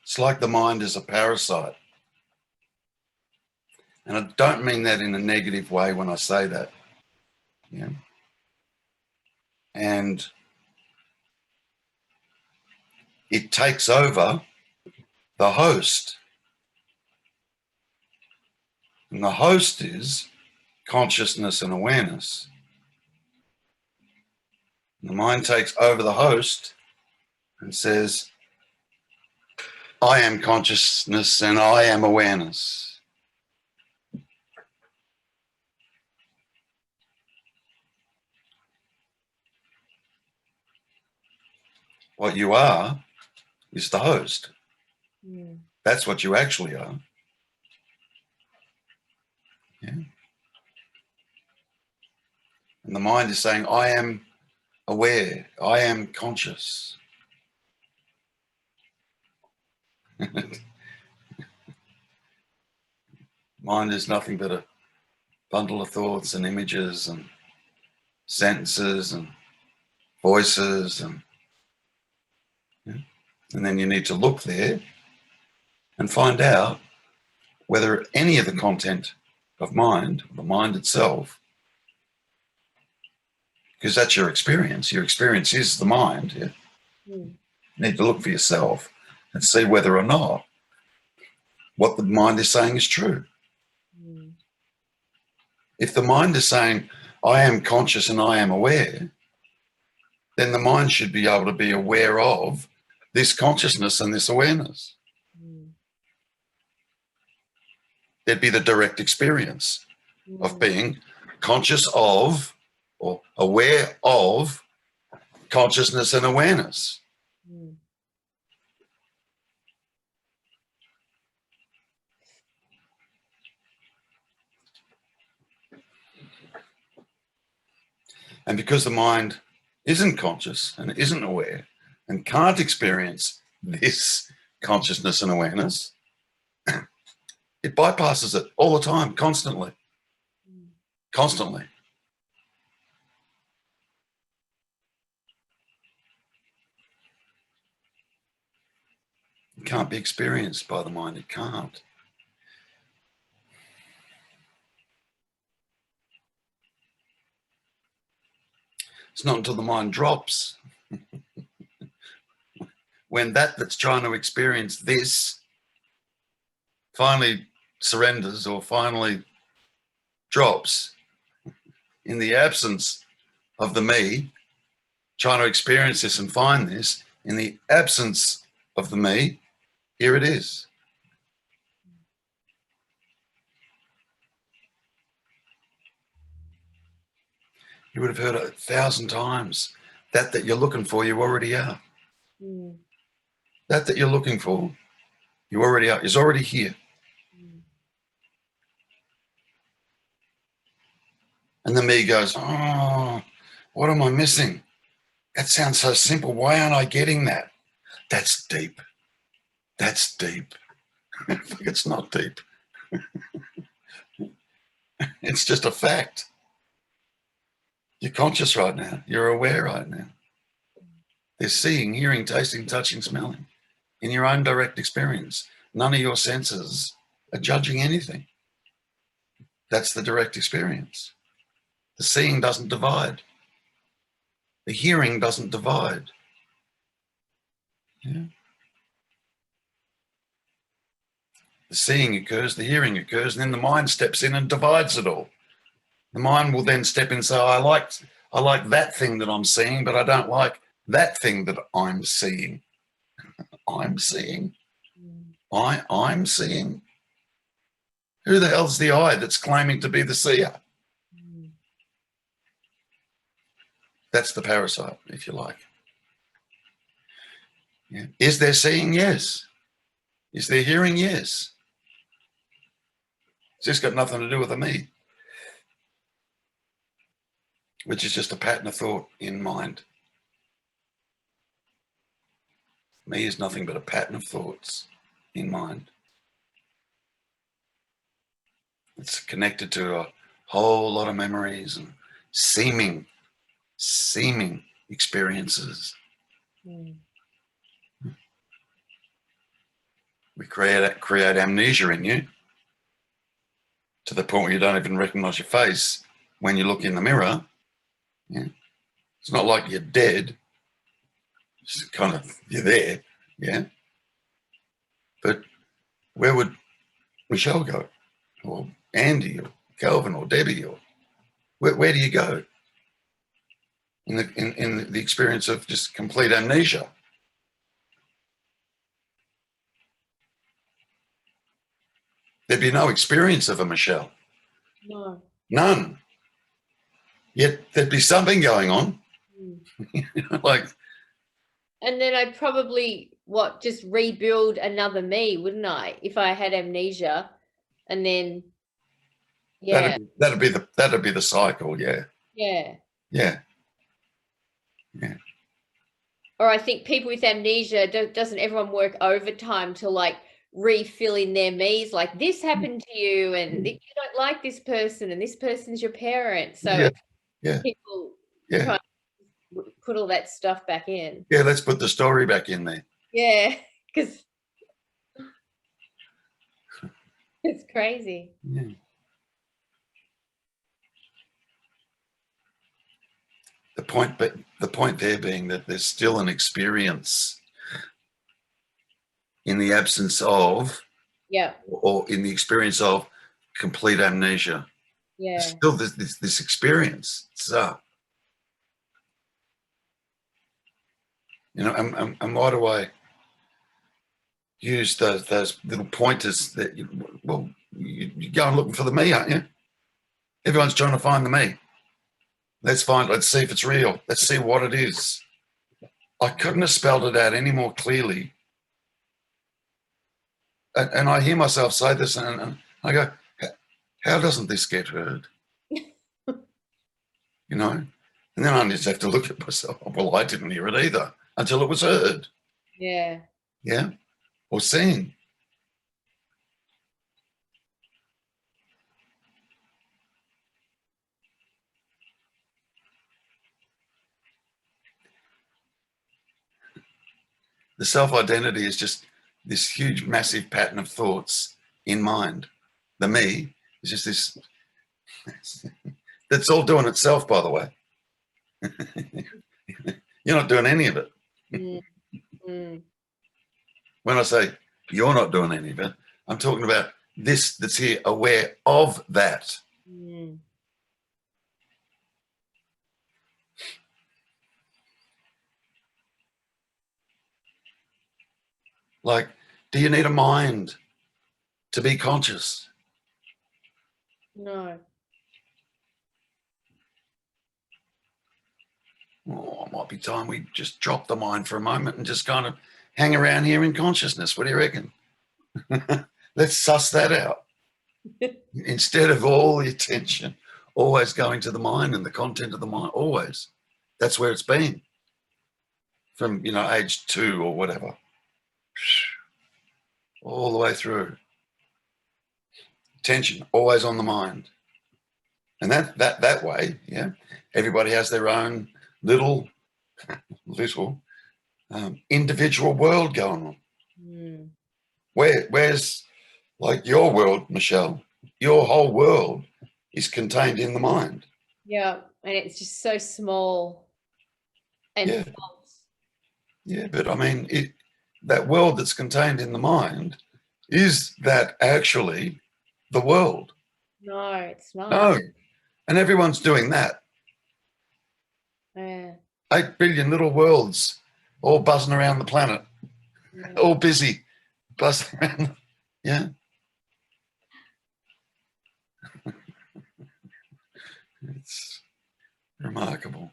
It's like the mind is a parasite. And I don't mean that in a negative way when I say that. Yeah. And it takes over the host. And the host is consciousness and awareness. And the mind takes over the host and says, I am consciousness and I am awareness. What you are is the host. Mm. That's what you actually are. Yeah. And the mind is saying, I am aware, I am conscious. Mind is nothing but a bundle of thoughts and images and sentences and voices, and then you need to look there and find out whether any of the content of mind, the mind itself, because that's your experience. Your experience is the mind. Yeah? Mm. You need to look for yourself and see whether or not what the mind is saying is true. Mm. If the mind is saying, I am conscious and I am aware, then the mind should be able to be aware of this consciousness and this awareness. Mm. There'd be the direct experience of Mm. being conscious of or aware of consciousness and awareness. Mm. And because the mind isn't conscious and isn't aware and can't experience this consciousness and awareness, it bypasses it all the time, constantly. Constantly. It can't be experienced by the mind. It can't. It's not until the mind drops when that's trying to experience this finally surrenders or finally drops in the absence of the me trying to experience this and find this. In the absence of the me, here it is. You would have heard it 1,000 times. That you're looking for, you already are. Mm. That you're looking for, you already are. Is already here. Mm. And the me goes, oh, what am I missing? That sounds so simple. Why aren't I getting that? That's deep. That's deep. It's not deep. It's just a fact. You're conscious right now. You're aware right now. There's seeing, hearing, tasting, touching, smelling in your own direct experience. None of your senses are judging anything. That's the direct experience. The seeing doesn't divide. The hearing doesn't divide. Yeah. The seeing occurs, the hearing occurs, and then the mind steps in and divides it all. The mind will then step in and say, I like that thing that I'm seeing, but I don't like that thing that I'm seeing. I'm seeing. I'm seeing. Who the hell's the I that's claiming to be the seer? That's the parasite, if you like. Yeah. Is there seeing? Yes. Is there hearing? Yes. It's just got nothing to do with the me, which is just a pattern of thought in mind. Me is nothing but a pattern of thoughts in mind. It's connected to a whole lot of memories and seeming experiences. Mm. We create amnesia in you to the point where you don't even recognize your face when you look in the mirror. Yeah. It's not like you're dead. It's kind of, you're there. Yeah. But where would Michelle go? Or Andy or Kelvin or Debbie? Or where do you go in the experience of just complete amnesia? There'd be no experience of a Michelle. No. None. Yet there'd be something going on. Like, and then I'd probably just rebuild another me, wouldn't I? If I had amnesia, and then that'd be the cycle. Yeah. yeah. Yeah. Or I think people with amnesia, doesn't everyone work overtime to like refill in their me's, like this happened to you and you don't like this person and this person's your parent, so people try to put all that stuff back in. Yeah, let's put the story back in there. Yeah, because it's crazy. Yeah. The point there being that there's still an experience in the absence of, or in the experience of complete amnesia. Yeah. There's still this experience. So, and why do I use those little pointers that you go and looking for the me, aren't you? Everyone's trying to find the me. Let's see if it's real. Let's see what it is. I couldn't have spelled it out any more clearly. And I hear myself say this and I go, how doesn't this get heard? And then I just have to look at myself. Well, I didn't hear it either until it was heard. Yeah. Yeah. Or seen. The self-identity is just this huge, massive pattern of thoughts in mind. The me is just this, that's all doing itself, by the way. You're not doing any of it. When I say you're not doing any of it, I'm talking about this that's here, aware of that. Like, do you need a mind to be conscious? No. Oh, it might be time we just drop the mind for a moment and just kind of hang around here in consciousness. What do you reckon? Let's suss that out. Instead of all the attention always going to the mind and the content of the mind, always. That's where it's been from, age 2 or whatever, all the way through. Attention always on the mind. And that way, yeah, everybody has their own little individual world going on. Where's like your world, Michelle? Your whole world is contained in the mind. Yeah, and it's just so small and false. Yeah, but I mean, that world that's contained in the mind, is that actually the world? No, it's not. No, and everyone's doing that. Yeah. 8 billion little worlds all buzzing around the planet, all busy buzzing around. Yeah. It's remarkable.